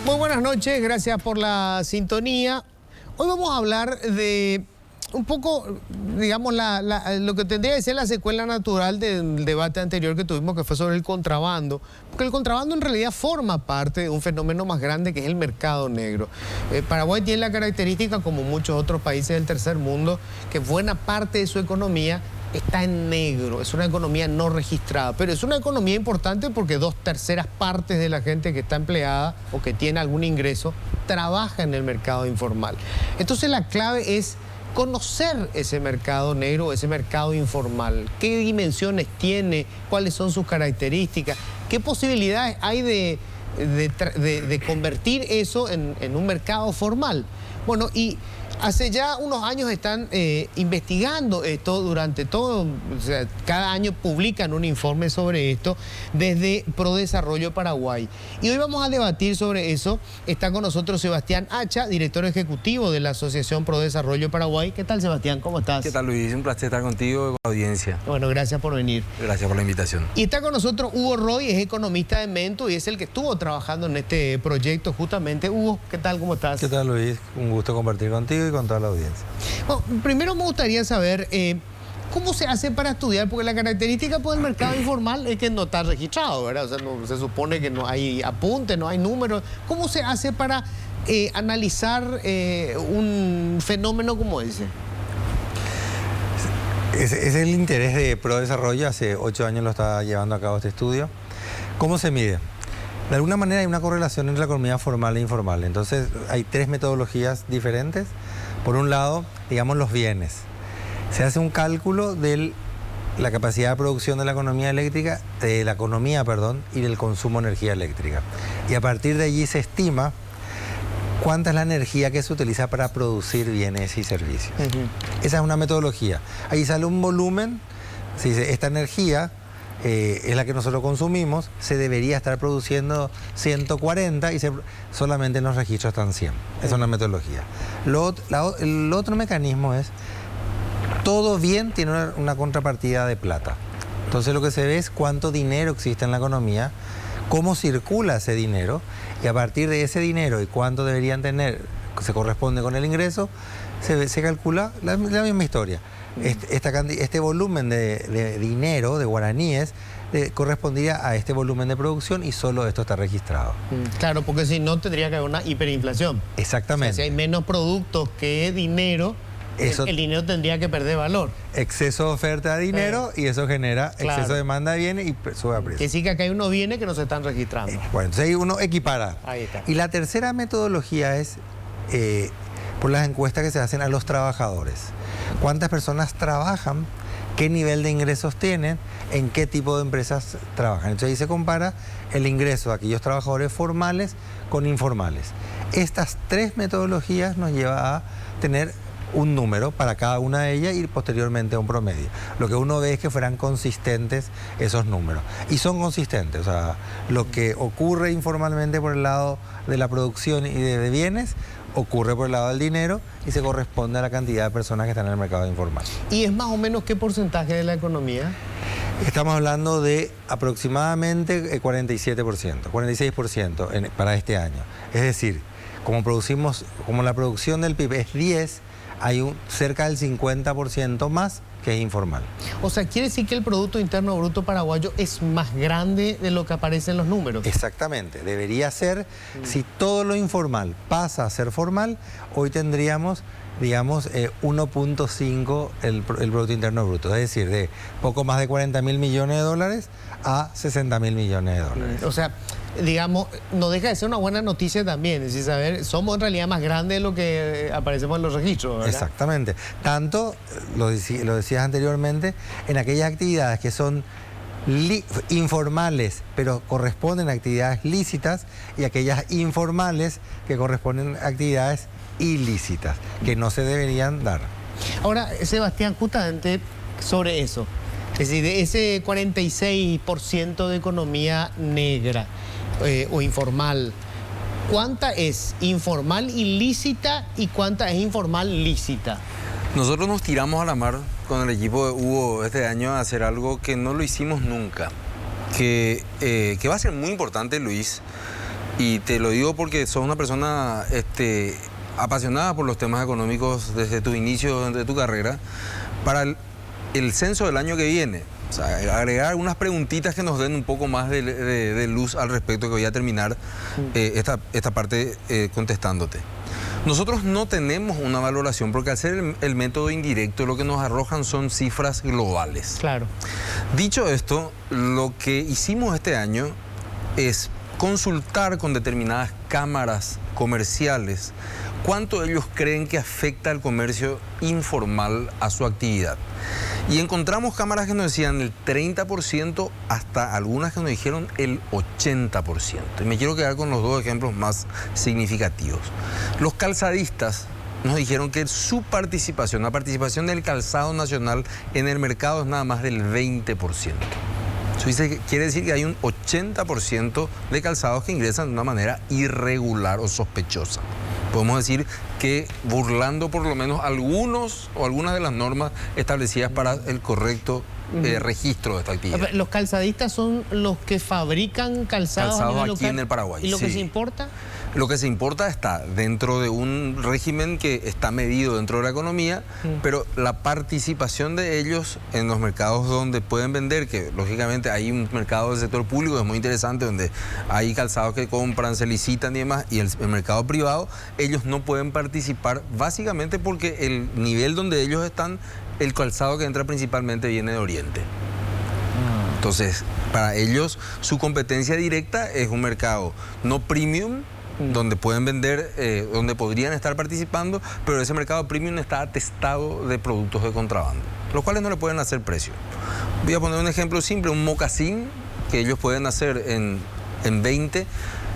Muy buenas noches, gracias por la sintonía. Hoy vamos a hablar de un poco, digamos, lo que tendría que ser la secuela natural del debate anterior que tuvimos, que fue sobre el contrabando. Porque el contrabando en realidad forma parte de un fenómeno más grande que es el mercado negro. Paraguay tiene la característica, como muchos otros países del tercer mundo, que buena parte de su economía está en negro, es una economía no registrada, pero es una economía importante porque 2/3 partes de la gente que está empleada o que tiene algún ingreso trabaja en el mercado informal. Entonces la clave es conocer ese mercado negro, ese mercado informal, qué dimensiones tiene, cuáles son sus características, qué posibilidades hay de convertir eso en un mercado formal. Bueno, y hace ya unos años están investigando esto durante todo, o sea, cada año publican un informe sobre esto desde Prodesarrollo Paraguay. Y hoy vamos a debatir sobre eso. Está con nosotros Sebastián Hacha, director ejecutivo de la Asociación Prodesarrollo Paraguay. ¿Qué tal, Sebastián? ¿Cómo estás? ¿Qué tal, Luis? Un placer estar contigo y con la audiencia. Bueno, gracias por venir. Gracias por la invitación. Y está con nosotros Hugo Roy, es economista de Mento y es el que estuvo trabajando en este proyecto justamente. Hugo, ¿qué tal? ¿Cómo estás? ¿Qué tal, Luis? Un gusto compartir contigo y con toda la audiencia. Bueno, primero me gustaría saber cómo se hace para estudiar, porque la característica del mercado informal es que no está registrado, ¿verdad? O sea, no, se supone que no hay apunte, no hay números. ¿Cómo se hace para analizar un fenómeno como ese? Es el interés de Prodesarrollo. Hace 8 años lo está llevando a cabo este estudio. ¿Cómo se mide? De alguna manera hay una correlación entre la economía formal e informal. Entonces hay 3 metodologías diferentes. Por un lado, digamos, los bienes. Se hace un cálculo de la capacidad de producción de la economía eléctrica, y del consumo de energía eléctrica. Y a partir de allí se estima cuánta es la energía que se utiliza para producir bienes y servicios. Esa es una metodología. Ahí sale un volumen, se dice, esta energía es la que nosotros consumimos, se debería estar produciendo 140 y solamente en los registros están 100. Esa es una metodología. El otro mecanismo es, todo bien tiene una contrapartida de plata. Entonces lo que se ve es cuánto dinero existe en la economía, cómo circula ese dinero, y a partir de ese dinero y cuánto deberían tener, se corresponde con el ingreso, se calcula la misma historia. Este volumen de dinero, de guaraníes, correspondía a este volumen de producción y solo esto está registrado. Claro, porque si no tendría que haber una hiperinflación. Exactamente. O sea, si hay menos productos que dinero, el dinero tendría que perder valor. Exceso de oferta de dinero y eso genera exceso de demanda de bienes y sube a precio. Que sí, que acá hay unos bienes que no se están registrando. Bueno, entonces ahí uno equipara. Ahí está. Y la tercera metodología es por las encuestas que se hacen a los trabajadores. ¿Cuántas personas trabajan? ¿Qué nivel de ingresos tienen? ¿En qué tipo de empresas trabajan? Entonces ahí se compara el ingreso de aquellos trabajadores formales con informales. Estas 3 metodologías nos lleva a tener un número para cada una de ellas y posteriormente un promedio. Lo que uno ve es que fueran consistentes esos números. Y son consistentes, o sea, lo que ocurre informalmente por el lado de la producción y de bienes, ocurre por el lado del dinero y se corresponde a la cantidad de personas que están en el mercado informal. ¿Y es más o menos qué porcentaje de la economía? Estamos hablando de aproximadamente 47%, 46% para este año. Es decir, como la producción del PIB es 10, hay cerca del 50% más que es informal. O sea, ¿quiere decir que el Producto Interno Bruto paraguayo es más grande de lo que aparece en los números? Exactamente, debería ser. Si todo lo informal pasa a ser formal, hoy tendríamos, digamos, 1.5 el Producto Interno Bruto, es decir, de poco más de 40.000 millones de dólares a 60.000 millones de dólares. O sea, digamos, no deja de ser una buena noticia también, es decir, saber, somos en realidad más grandes de lo que aparecemos en los registros, ¿verdad? Exactamente. Tanto, lo decías anteriormente, en aquellas actividades que son informales, pero corresponden a actividades lícitas, y aquellas informales que corresponden a actividades ilícitas, que no se deberían dar. Ahora, Sebastián, justamente sobre eso, es decir, de ese 46% de economía negra o informal, ¿cuánta es informal ilícita y cuánta es informal lícita? Nosotros nos tiramos a la mar con el equipo de Hugo este año a hacer algo que no lo hicimos nunca, que va a ser muy importante, Luis, Y te lo digo porque sos una persona apasionada por los temas económicos desde tu inicio de tu carrera. Para el censo del año que viene, o sea, agregar algunas preguntitas que nos den un poco más de luz al respecto, que voy a terminar esta parte contestándote. Nosotros no tenemos una valoración porque al ser el método indirecto lo que nos arrojan son cifras globales. Claro. Dicho esto, lo que hicimos este año es consultar con determinadas cámaras comerciales cuánto ellos creen que afecta al comercio informal a su actividad. Y encontramos cámaras que nos decían el 30% hasta algunas que nos dijeron el 80%. Y me quiero quedar con los dos ejemplos más significativos. Los calzadistas nos dijeron que su participación, la participación del calzado nacional en el mercado es nada más del 20%. Eso quiere decir que hay un 80% de calzados que ingresan de una manera irregular o sospechosa. Podemos decir que burlando por lo menos algunas de las normas establecidas para el correcto registro de esta actividad. ¿Los calzadistas son los que fabrican calzados a nivel aquí local? En el Paraguay? ¿Y lo sí. que se importa? Lo que se importa está dentro de un régimen que está medido dentro de la economía, pero la participación de ellos en los mercados donde pueden vender, que lógicamente hay un mercado del sector público, es muy interesante, donde hay calzados que compran, se licitan y demás, y el mercado privado, ellos no pueden participar básicamente porque el nivel donde ellos están, el calzado que entra principalmente viene de Oriente. Entonces, para ellos, su competencia directa es un mercado no premium, donde pueden vender, donde podrían estar participando, pero ese mercado premium está atestado de productos de contrabando, los cuales no le pueden hacer precio. Voy a poner un ejemplo simple, un mocasín que ellos pueden hacer en 20,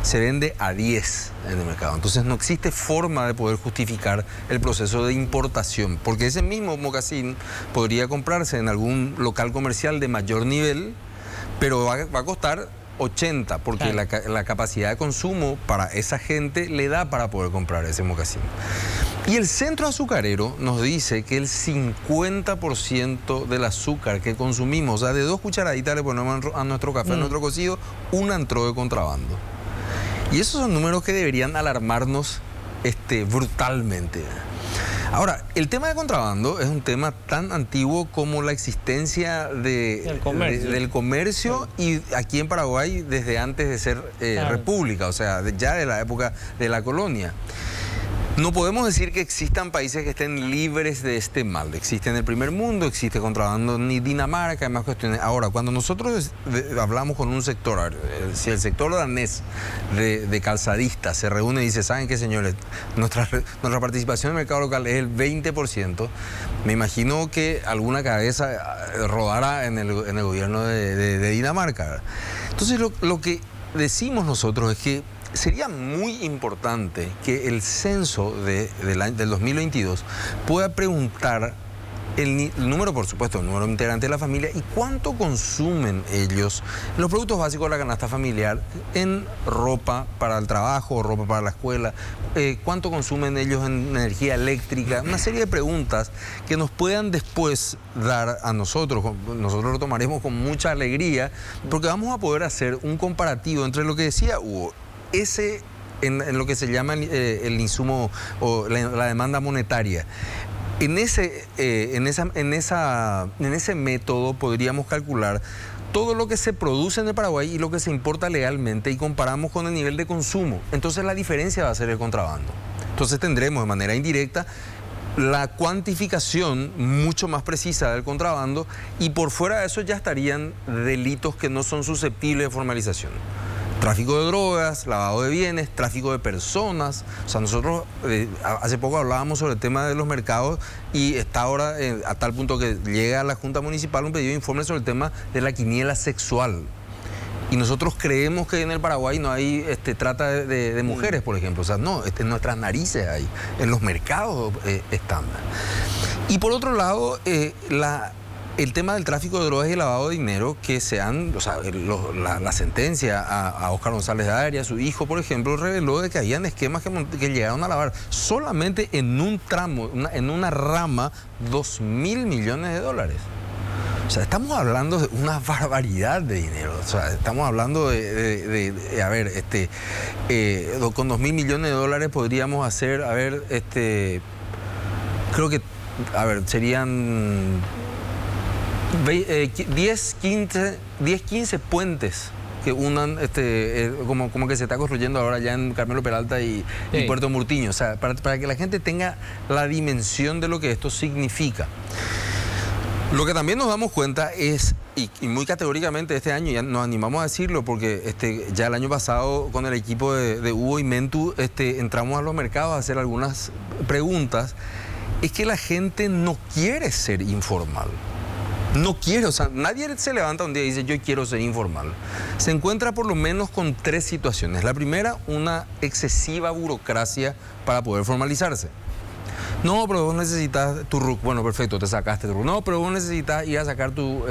se vende a 10 en el mercado. Entonces no existe forma de poder justificar el proceso de importación, porque ese mismo mocasín podría comprarse en algún local comercial de mayor nivel, pero va a costar 80, porque claro, la capacidad de consumo para esa gente le da para poder comprar ese mocasín. Y el centro azucarero nos dice que el 50% del azúcar que consumimos, o sea, de 2 cucharaditas le ponemos a nuestro café, a nuestro cocido, una entró de contrabando. Y esos son números que deberían alarmarnos brutalmente. Ahora, el tema de contrabando es un tema tan antiguo como la existencia del comercio y aquí en Paraguay desde antes de ser república, o sea, ya de la época de la colonia. No podemos decir que existan países que estén libres de este mal. Existe en el primer mundo, existe contrabando en Dinamarca, hay más cuestiones. Ahora, cuando nosotros hablamos con un sector, si el sector danés de calzadistas se reúne y dice, ¿saben qué, señores? Nuestra participación en el mercado local es el 20%. Me imagino que alguna cabeza rodara en el gobierno de Dinamarca. Entonces, lo que decimos nosotros es que sería muy importante que el censo del 2022 pueda preguntar el número, por supuesto, el número de integrantes de la familia y cuánto consumen ellos los productos básicos de la canasta familiar en ropa para el trabajo, ropa para la escuela, cuánto consumen ellos en energía eléctrica, una serie de preguntas que nos puedan después dar a nosotros. Nosotros lo tomaremos con mucha alegría porque vamos a poder hacer un comparativo entre lo que decía Hugo, en lo que se llama el insumo o la demanda monetaria. En ese método podríamos calcular todo lo que se produce en el Paraguay y lo que se importa legalmente y comparamos con el nivel de consumo. Entonces la diferencia va a ser el contrabando. Entonces tendremos de manera indirecta la cuantificación mucho más precisa del contrabando y por fuera de eso ya estarían delitos que no son susceptibles de formalización. Tráfico de drogas, lavado de bienes, tráfico de personas. O sea, nosotros hace poco hablábamos sobre el tema de los mercados y está ahora a tal punto que llega a la Junta Municipal un pedido de informe sobre el tema de la quiniela sexual. Y nosotros creemos que en el Paraguay no hay trata de mujeres, por ejemplo. O sea, no, en nuestras narices hay, en los mercados estándar. Y por otro lado, el tema del tráfico de drogas y el lavado de dinero, que la sentencia a Óscar González de Arias, su hijo, por ejemplo, reveló de que habían esquemas que llegaron a lavar solamente en un tramo, en una rama, 2.000 millones de dólares. O sea, estamos hablando de una barbaridad de dinero. O sea, estamos hablando a ver, con 2.000 millones de dólares podríamos hacer, a ver, creo que, a ver, serían 10, 15 puentes que unan, como que se está construyendo ahora ya en Carmelo Peralta y Puerto Murtiño. O sea, para que la gente tenga la dimensión de lo que esto significa. Lo que también nos damos cuenta es, y muy categóricamente este año, ya nos animamos a decirlo, porque ya el año pasado con el equipo de Hugo y Mentu entramos a los mercados a hacer algunas preguntas, es que la gente no quiere ser informal. No quiere, o sea, nadie se levanta un día y dice yo quiero ser informal. Se encuentra por lo menos con 3 situaciones. La primera, una excesiva burocracia para poder formalizarse. No, pero vos necesitas tu RUC. Bueno, perfecto, te sacaste tu RUC. No, pero vos necesitas ir a sacar tu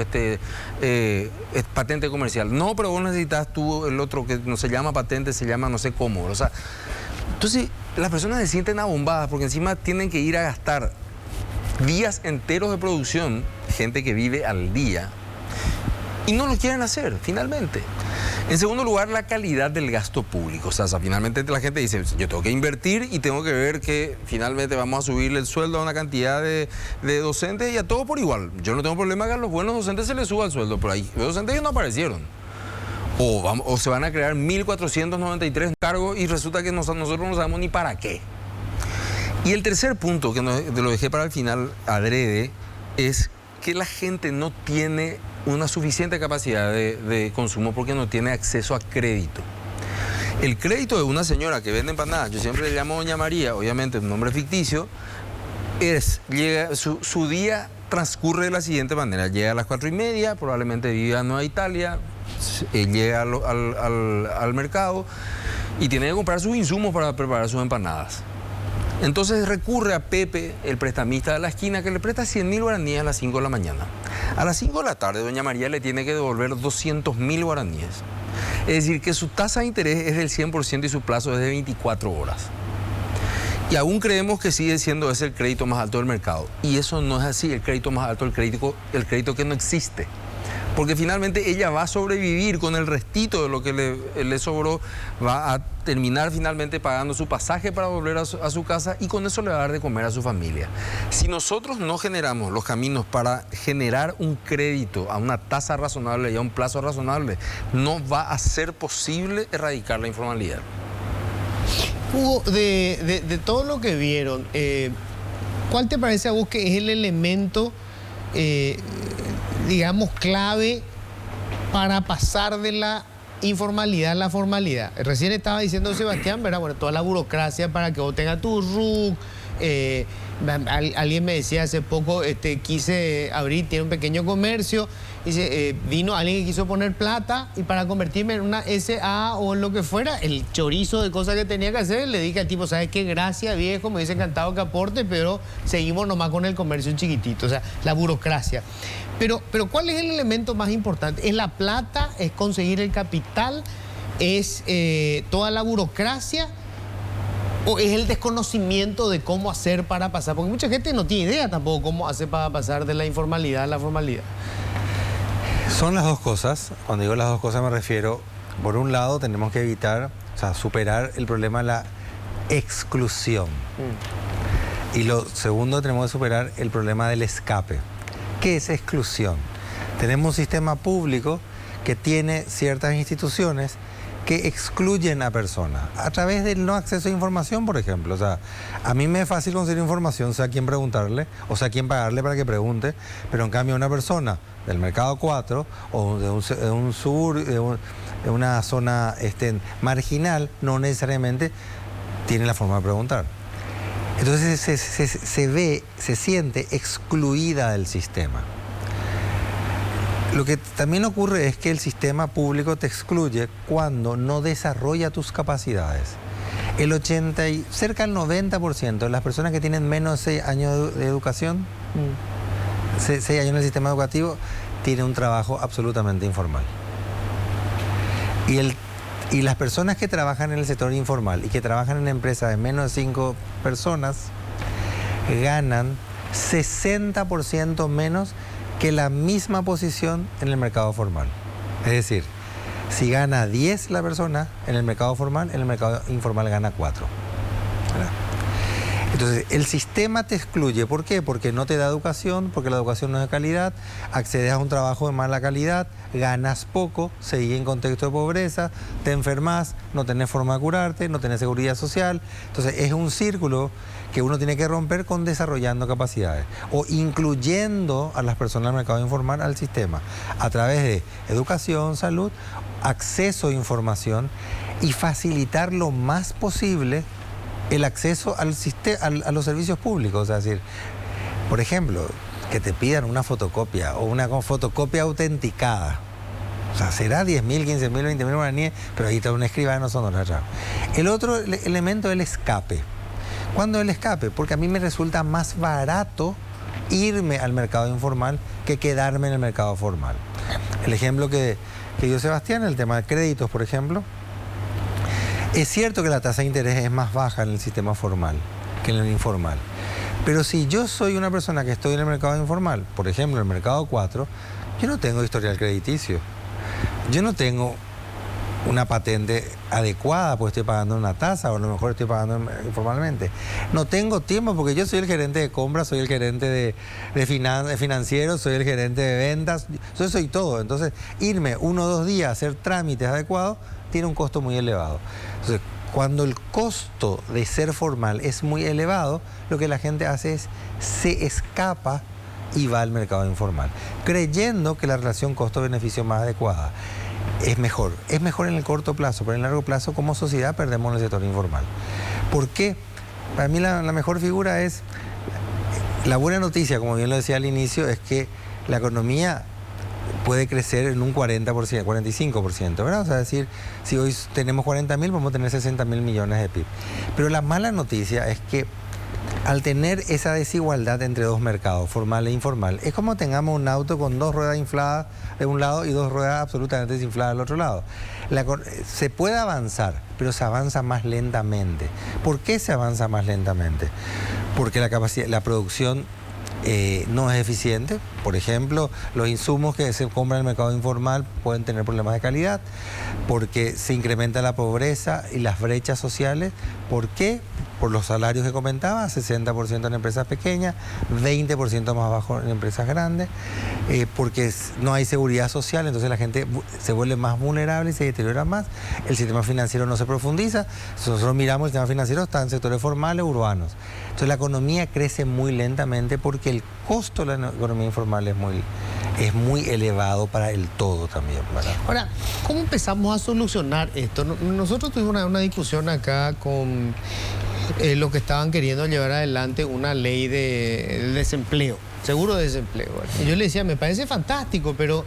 patente comercial. No, pero vos necesitas el otro que no se llama patente, se llama no sé cómo. O sea, entonces las personas se sienten abombadas porque encima tienen que ir a gastar días enteros de producción, gente que vive al día, y no lo quieren hacer, finalmente. En segundo lugar, la calidad del gasto público. O sea, finalmente la gente dice, yo tengo que invertir y tengo que ver que finalmente vamos a subirle el sueldo a una cantidad de docentes y a todo por igual. Yo no tengo problema que a los buenos docentes se les suba el sueldo, pero hay docentes que no aparecieron. O se van a crear 1.493 cargos y resulta que nosotros no sabemos ni para qué. Y el tercer punto, que lo dejé para el final adrede, es que la gente no tiene una suficiente capacidad de consumo porque no tiene acceso a crédito. El crédito de una señora que vende empanadas, yo siempre le llamo Doña María, obviamente un nombre ficticio, su día transcurre de la siguiente manera. Llega a las 4:30, probablemente vive en Nueva Italia, llega al mercado y tiene que comprar sus insumos para preparar sus empanadas. Entonces recurre a Pepe, el prestamista de la esquina, que le presta 100.000 guaraníes a las 5 de la mañana. A las 5 de la tarde, Doña María le tiene que devolver 200.000 guaraníes. Es decir, que su tasa de interés es del 100% y su plazo es de 24 horas. Y aún creemos que sigue siendo ese el crédito más alto del mercado. Y eso no es así, el crédito más alto, el crédito que no existe. Porque finalmente ella va a sobrevivir con el restito de lo que le sobró, va a terminar finalmente pagando su pasaje para volver a su casa y con eso le va a dar de comer a su familia. Si nosotros no generamos los caminos para generar un crédito a una tasa razonable y a un plazo razonable, no va a ser posible erradicar la informalidad. Hugo, de todo lo que vieron, ¿cuál te parece a vos que es el elemento digamos, clave para pasar de la informalidad a la formalidad? Recién estaba diciendo Sebastián, ¿verdad? Bueno, toda la burocracia para que vos tengas tu RUC. Alguien me decía hace poco, quise abrir, tiene un pequeño comercio, dice, vino alguien que quiso poner plata y para convertirme en una SA o en lo que fuera, el chorizo de cosas que tenía que hacer, le dije al tipo, ¿sabes qué? Gracias, viejo, me hubiese encantado que aporte, pero seguimos nomás con el comercio chiquitito, o sea, la burocracia. Pero ¿cuál es el elemento más importante? ¿Es la plata? ¿Es conseguir el capital? ¿Es toda la burocracia? ¿O es el desconocimiento de cómo hacer para pasar? Porque mucha gente no tiene idea tampoco cómo hacer para pasar de la informalidad a la formalidad. Son las dos cosas. Cuando digo las dos cosas me refiero, por un lado tenemos que evitar, o sea, superar el problema de la exclusión. Y lo segundo, tenemos que superar el problema del escape. ¿Qué es exclusión? Tenemos un sistema público que tiene ciertas instituciones que excluyen a personas a través del no acceso a información, por ejemplo. O sea, a mí me es fácil conseguir información, sé a quién preguntarle, o sea, a quién pagarle para que pregunte, pero en cambio una persona del Mercado 4 o de un sur, de una zona marginal, no necesariamente tiene la forma de preguntar. Entonces se siente excluida del sistema. Lo que también ocurre es que el sistema público te excluye cuando no desarrolla tus capacidades. Cerca del 90% de las personas que tienen menos de 6 años de educación, 6 años en el sistema educativo, tienen un trabajo absolutamente informal. Y las personas que trabajan en el sector informal y que trabajan en empresas de menos de 5 personas ganan 60% menos que la misma posición en el mercado formal. Es decir, si gana 10 la persona en el mercado formal, en el mercado informal gana 4. ¿Verdad? Entonces, el sistema te excluye. ¿Por qué? Porque no te da educación, porque la educación no es de calidad, accedes a un trabajo de mala calidad, ganas poco, seguís en contexto de pobreza, te enfermas, no tenés forma de curarte, no tenés seguridad social. Entonces, es un círculo que uno tiene que romper con desarrollando capacidades o incluyendo a las personas del mercado informal al sistema a través de educación, salud, acceso a información y facilitar lo más posible el acceso a los servicios públicos. O sea, es decir, por ejemplo, que te pidan una fotocopia o una fotocopia autenticada. O sea, será 10.000, 15.000, 20.000 guaraníes, pero ahí está un escribano, son horas. El otro elemento es el escape. ¿Cuándo el escape? Porque a mí me resulta más barato irme al mercado informal que quedarme en el mercado formal. El ejemplo que dio Sebastián, el tema de créditos, por ejemplo. Es cierto que la tasa de interés es más baja en el sistema formal que en el informal. Pero si yo soy una persona que estoy en el mercado informal, por ejemplo, en el mercado 4, yo no tengo historial crediticio. Yo no tengo una patente adecuada, pues estoy pagando una tasa, o a lo mejor estoy pagando informalmente. No tengo tiempo porque yo soy el gerente de compras, soy el gerente de financiero, soy el gerente de ventas, yo soy todo. Entonces, irme 1 o 2 días a hacer trámites adecuados tiene un costo muy elevado. Entonces, cuando el costo de ser formal es muy elevado, lo que la gente hace es se escapa y va al mercado informal, creyendo que la relación costo-beneficio más adecuada es mejor en el corto plazo, pero en el largo plazo como sociedad perdemos en el sector informal. ¿Por qué? Para mí la mejor figura es, la buena noticia, como bien lo decía al inicio, es que la economía puede crecer en un 40%, 45%, ¿verdad? O sea, es decir, si hoy tenemos 40.000, vamos a tener 60.000 millones de PIB. Pero la mala noticia es que al tener esa desigualdad entre dos mercados, formal e informal, es como tengamos un auto con 2 ruedas infladas de un lado y 2 ruedas absolutamente desinfladas del otro lado. Se puede avanzar, pero se avanza más lentamente. ¿Por qué se avanza más lentamente? Porque la producción no es eficiente. Por ejemplo, los insumos que se compran en el mercado informal pueden tener problemas de calidad, porque se incrementa la pobreza y las brechas sociales. ¿Por qué? Por los salarios que comentaba, 60% en empresas pequeñas, 20% más bajo en empresas grandes, porque no hay seguridad social, entonces la gente se vuelve más vulnerable y se deteriora más. El sistema financiero no se profundiza. Si nosotros miramos, el sistema financiero está en sectores formales, urbanos. Entonces la economía crece muy lentamente porque el costo de la economía informal es muy elevado para el todo también, ¿verdad? Ahora, ¿cómo empezamos a solucionar esto? Nosotros tuvimos una discusión acá con los que estaban queriendo llevar adelante una ley de desempleo, seguro de desempleo. Y yo le decía, me parece fantástico, pero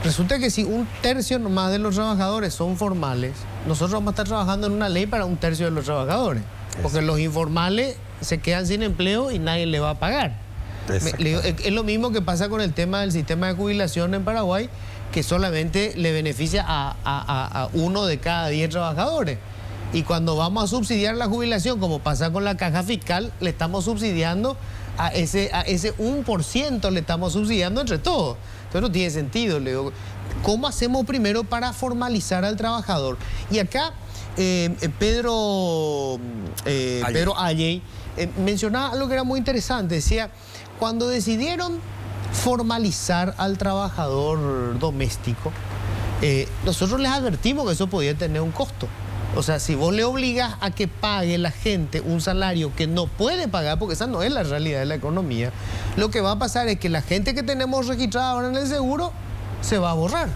resulta que si 1/3 nomás de los trabajadores son formales, nosotros vamos a estar trabajando en una ley para 1/3 de los trabajadores, porque los informales se quedan sin empleo y nadie le va a pagar. Es lo mismo que pasa con el tema del sistema de jubilación en Paraguay, que solamente le beneficia a 1 de cada 10 trabajadores. Y cuando vamos a subsidiar la jubilación, como pasa con la caja fiscal, le estamos subsidiando a ese 1%, le estamos subsidiando entre todos. Entonces no tiene sentido. Le digo, ¿cómo hacemos primero para formalizar al trabajador? Y acá Pedro Ayey mencionaba algo que era muy interesante. Decía, cuando decidieron formalizar al trabajador doméstico, nosotros les advertimos que eso podía tener un costo. O sea, si vos le obligas a que pague la gente un salario que no puede pagar, porque esa no es la realidad de la economía, lo que va a pasar es que la gente que tenemos registrada ahora en el seguro se va a borrar.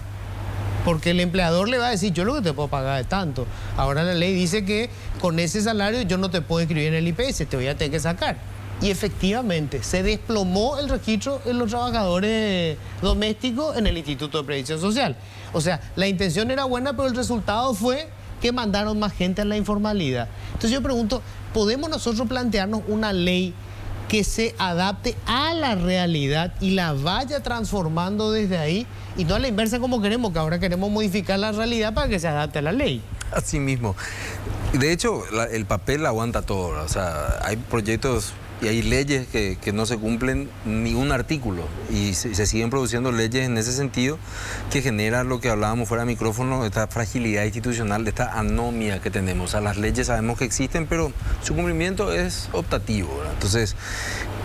Porque el empleador le va a decir, yo lo que te puedo pagar es tanto. Ahora la ley dice que con ese salario yo no te puedo inscribir en el IPS, te voy a tener que sacar. Y efectivamente, se desplomó el registro de los trabajadores domésticos en el Instituto de Previsión Social. O sea, la intención era buena, pero el resultado fue que mandaron más gente a la informalidad. Entonces yo pregunto, ¿podemos nosotros plantearnos una ley que se adapte a la realidad y la vaya transformando desde ahí y no a la inversa como queremos, que ahora queremos modificar la realidad para que se adapte a la ley? Así mismo. De hecho, el papel aguanta todo. O sea, hay proyectos y hay leyes que no se cumplen ni un artículo y se siguen produciendo leyes en ese sentido que genera lo que hablábamos fuera de micrófono, esta fragilidad institucional, de esta anomia que tenemos. O sea, las leyes sabemos que existen, pero su cumplimiento es optativo, ¿verdad? Entonces,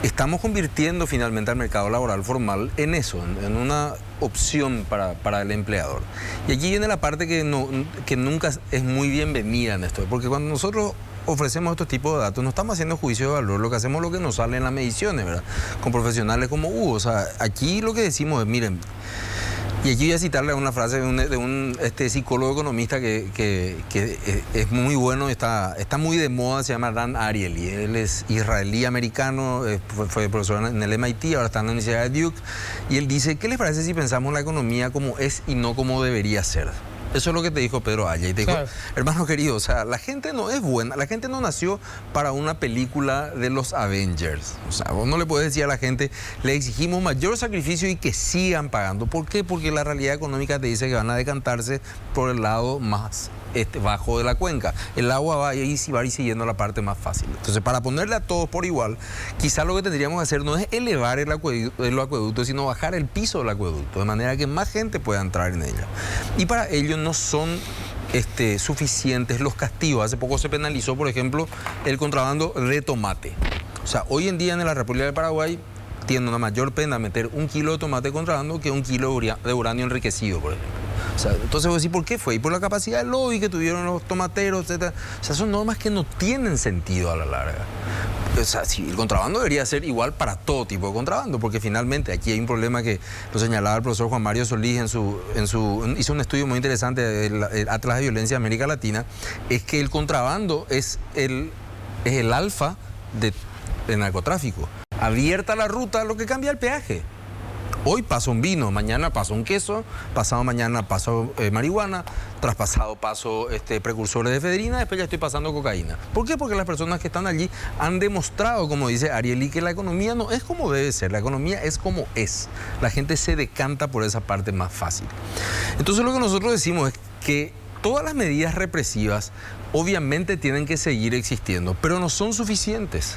estamos convirtiendo finalmente al mercado laboral formal en eso, en una opción para el empleador. Y aquí viene la parte que nunca es muy bienvenida en esto, porque cuando nosotros ofrecemos estos tipos de datos, no estamos haciendo juicio de valor, lo que hacemos es lo que nos sale en las mediciones, ¿verdad? Con profesionales como Hugo. O sea, aquí lo que decimos es, miren, y aquí voy a citarle una frase de un psicólogo economista que es muy bueno, está muy de moda, se llama Dan Ariely. Él es israelí-americano, fue profesor en el MIT, ahora está en la Universidad de Duke, y él dice, ¿qué les parece si pensamos la economía como es y no como debería ser? Eso es lo que te dijo Pedro Aya. Y te dijo, hermano querido, o sea, la gente no es buena, la gente no nació para una película de los Avengers. O sea, vos no le podés decir a la gente, le exigimos mayor sacrificio y que sigan pagando. ¿Por qué? Porque la realidad económica te dice que van a decantarse por el lado más bajo de la cuenca. El agua va a ir siguiendo la parte más fácil. Entonces, para ponerle a todos por igual, quizás lo que tendríamos que hacer no es elevar el acueducto, sino bajar el piso del acueducto, de manera que más gente pueda entrar en ella. Y para ello no son suficientes los castigos. Hace poco se penalizó, por ejemplo, el contrabando de tomate. O sea, hoy en día en la República del Paraguay tiene una mayor pena meter 1 kilo de tomate de contrabando que 1 kilo de uranio enriquecido, por ejemplo. O sea, entonces vos decís, ¿por qué fue? Y por la capacidad de lobby que tuvieron los tomateros, etc. O sea, son normas que no tienen sentido a la larga. O sea, sí, el contrabando debería ser igual para todo tipo de contrabando, porque finalmente aquí hay un problema que lo señalaba el profesor Juan Mario Solís hizo un estudio muy interesante del Atlas de Violencia de América Latina, es que el contrabando es el alfa del narcotráfico. Abierta la ruta, lo que cambia el peaje. Hoy paso un vino, mañana paso un queso, pasado mañana paso marihuana, traspasado paso precursores de efedrina, después ya estoy pasando cocaína. ¿Por qué? Porque las personas que están allí han demostrado, como dice Ariely, que la economía no es como debe ser, la economía es como es. La gente se decanta por esa parte más fácil. Entonces lo que nosotros decimos es que todas las medidas represivas obviamente tienen que seguir existiendo, pero no son suficientes.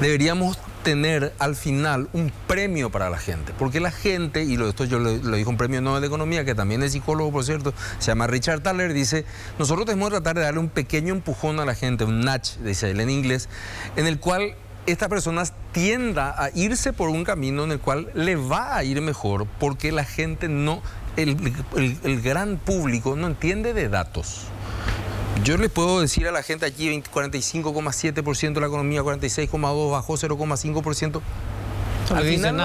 Deberíamos tener al final un premio para la gente, porque la gente, y esto yo lo dijo un premio Nobel de Economía, que también es psicólogo, por cierto, se llama Richard Thaler, dice, nosotros tenemos que tratar de darle un pequeño empujón a la gente, un nudge, dice él en inglés, en el cual esta persona tienda a irse por un camino en el cual le va a ir mejor, porque la gente no, el gran público no entiende de datos. Yo les puedo decir a la gente aquí 45,7% de la economía, 46,2%, bajó 0,5%. Al final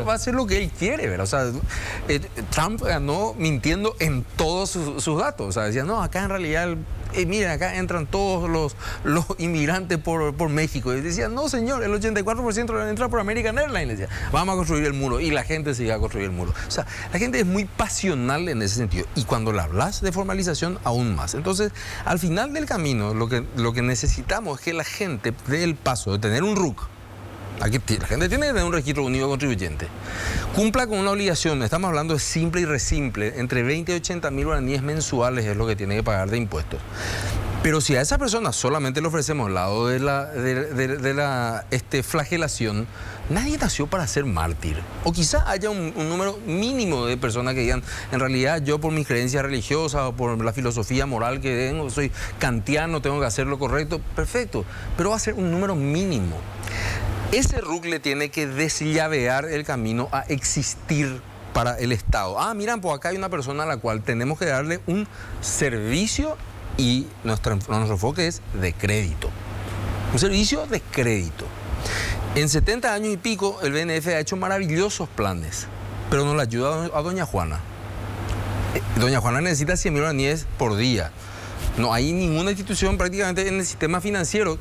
va a ser lo que él quiere, ¿verdad? O sea, Trump ganó mintiendo en todos sus datos. O sea, decía, no, acá en realidad, miren, acá entran todos los inmigrantes por México. Y decía, no, señor, el 84% entra por American Airlines. Decía, vamos a construir el muro. Y la gente sigue a construir el muro. O sea, la gente es muy pasional en ese sentido. Y cuando le hablas de formalización, aún más. Entonces, al final del camino, lo que necesitamos es que la gente dé el paso de tener un RUC. Aquí la gente tiene que tener un registro único de contribuyente. Cumpla con una obligación, estamos hablando de simple y resimple, entre 20 y 80 mil guaraníes mensuales es lo que tiene que pagar de impuestos. Pero si a esa persona solamente le ofrecemos el lado de la flagelación, nadie nació para ser mártir. O quizá haya un número mínimo de personas que digan, en realidad yo por mis creencias religiosas o por la filosofía moral que tengo, soy kantiano, tengo que hacer lo correcto. Perfecto, pero va a ser un número mínimo. Ese RUC le tiene que desllavear el camino a existir para el Estado. Ah, miran, pues acá hay una persona a la cual tenemos que darle un servicio y nuestro enfoque es de crédito. Un servicio de crédito. En 70 años y pico el BNF ha hecho maravillosos planes, pero no le ayuda a doña Juana. Doña Juana necesita 100.000 guaraníes por día. No hay ninguna institución prácticamente en el sistema financiero.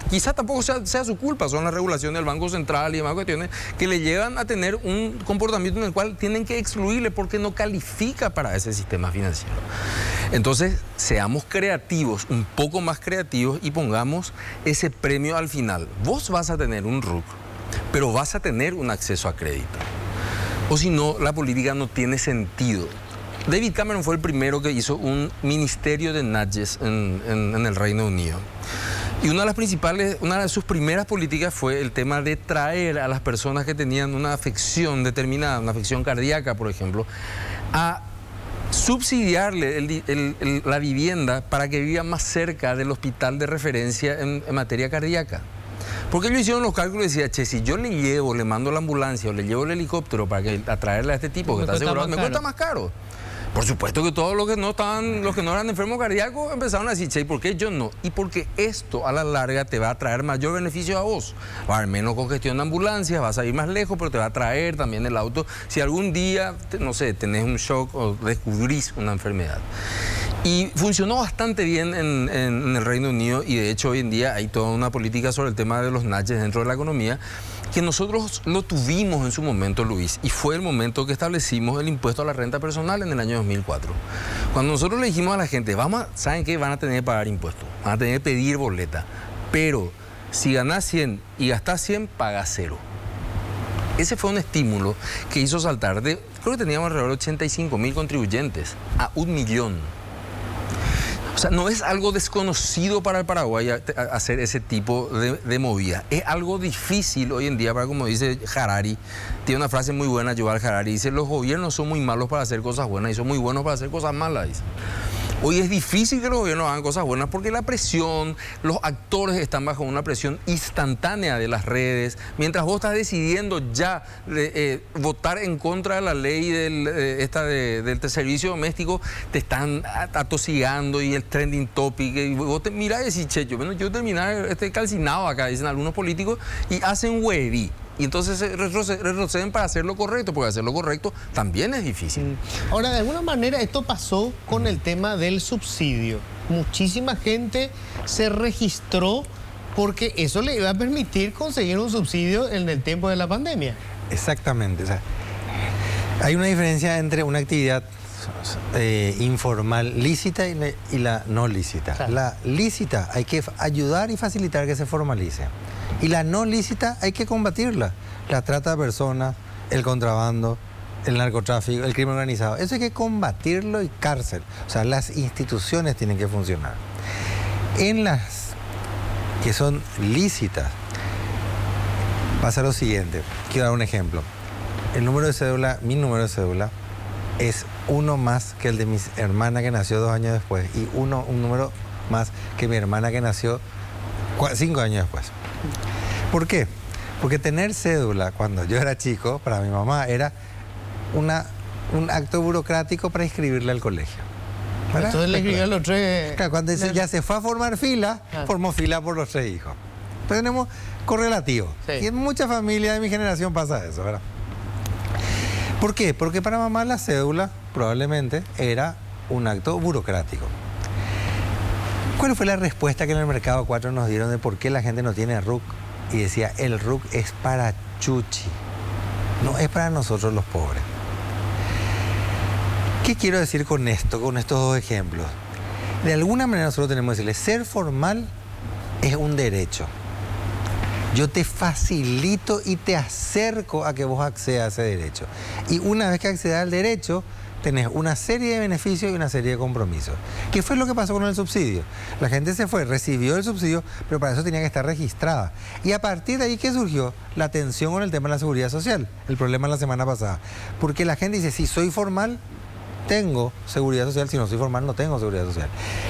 Quizá tampoco sea su culpa, son las regulaciones del Banco Central y demás cuestiones que le llevan a tener un comportamiento en el cual tienen que excluirle porque no califica para ese sistema financiero. Entonces, seamos creativos, un poco más creativos y pongamos ese premio al final. Vos vas a tener un RUC, pero vas a tener un acceso a crédito. O si no, la política no tiene sentido. David Cameron fue el primero que hizo un ministerio de nudges en el Reino Unido. Y una de sus primeras políticas fue el tema de traer a las personas que tenían una afección determinada, una afección cardíaca, por ejemplo, a subsidiarle la vivienda para que viva más cerca del hospital de referencia en materia cardíaca. Porque ellos hicieron los cálculos y decían, che, si yo le mando la ambulancia o le llevo el helicóptero para traerle a este tipo que está asegurado, me cuesta más caro. Por supuesto que todos los que no eran enfermos cardíacos empezaron a decir, che, ¿por qué yo no? Y porque esto a la larga te va a traer mayor beneficio a vos. Va a haber menos congestión de ambulancias, vas a ir más lejos, pero te va a traer también el auto. Si algún día, no sé, tenés un shock o descubrís una enfermedad. Y funcionó bastante bien en el Reino Unido y de hecho hoy en día hay toda una política sobre el tema de los NACHES dentro de la economía que nosotros lo tuvimos en su momento, Luis, y fue el momento que establecimos el impuesto a la renta personal en el año 2004. Cuando nosotros le dijimos a la gente, ¿saben qué? Van a tener que pagar impuestos, van a tener que pedir boleta, pero si ganás 100 y gastás 100, pagás 0. Ese fue un estímulo que hizo saltar creo que teníamos alrededor de 85.000 contribuyentes a 1 millón. O sea, no es algo desconocido para el Paraguay hacer ese tipo de movida. Es algo difícil hoy en día para, como dice Harari, tiene una frase muy buena, Yuval Harari, dice, los gobiernos son muy malos para hacer cosas buenas y son muy buenos para hacer cosas malas, dice. Hoy es difícil que los gobiernos hagan cosas buenas porque la presión, los actores están bajo una presión instantánea de las redes. Mientras vos estás decidiendo ya votar en contra de la ley del servicio doméstico, te están atosigando y el trending topic. Y vos te mirás y decís, che, yo terminar calcinado acá, dicen algunos políticos, y hacen hueví. Y entonces retroceden para hacer lo correcto, porque hacer lo correcto también es difícil. Ahora, de alguna manera, esto pasó con el tema del subsidio. Muchísima gente se registró porque eso le iba a permitir conseguir un subsidio en el tiempo de la pandemia. Exactamente. O sea, hay una diferencia entre una actividad informal lícita y la no lícita. Claro. La lícita hay que ayudar y facilitar que se formalice. Y la no lícita hay que combatirla. La trata de personas, el contrabando, el narcotráfico, el crimen organizado. Eso hay que combatirlo y cárcel. O sea, las instituciones tienen que funcionar. En las que son lícitas, pasa lo siguiente. Quiero dar un ejemplo. El número de cédula, mi número de cédula, es uno más que el de mi hermana que nació 2 años después y un número más que mi hermana que nació 5 años después. ¿Por qué? Porque tener cédula cuando yo era chico, para mi mamá, era un acto burocrático para inscribirle al colegio. ¿Verdad? Entonces le escribió a los 3... Claro, cuando ya se fue a formar fila, formó fila por los 3 hijos. Entonces tenemos correlativo. Sí. Y en muchas familias de mi generación pasa eso, ¿verdad? ¿Por qué? Porque para mamá la cédula probablemente era un acto burocrático. ¿Cuál fue la respuesta que en el Mercado 4 nos dieron de por qué la gente no tiene RUC? Y decía, el RUC es para Chuchi, no es para nosotros los pobres. ¿Qué quiero decir con esto, con estos 2 ejemplos? De alguna manera nosotros tenemos que decirle, ser formal es un derecho. Yo te facilito y te acerco a que vos accedas a ese derecho. Y una vez que accedas al derecho, tenés una serie de beneficios y una serie de compromisos. ¿Qué fue lo que pasó con el subsidio? La gente se fue, recibió el subsidio, pero para eso tenía que estar registrada. Y a partir de ahí, ¿qué surgió? La tensión con el tema de la seguridad social. El problema la semana pasada. Porque la gente dice, si soy formal, tengo seguridad social. Si no soy formal, no tengo seguridad social.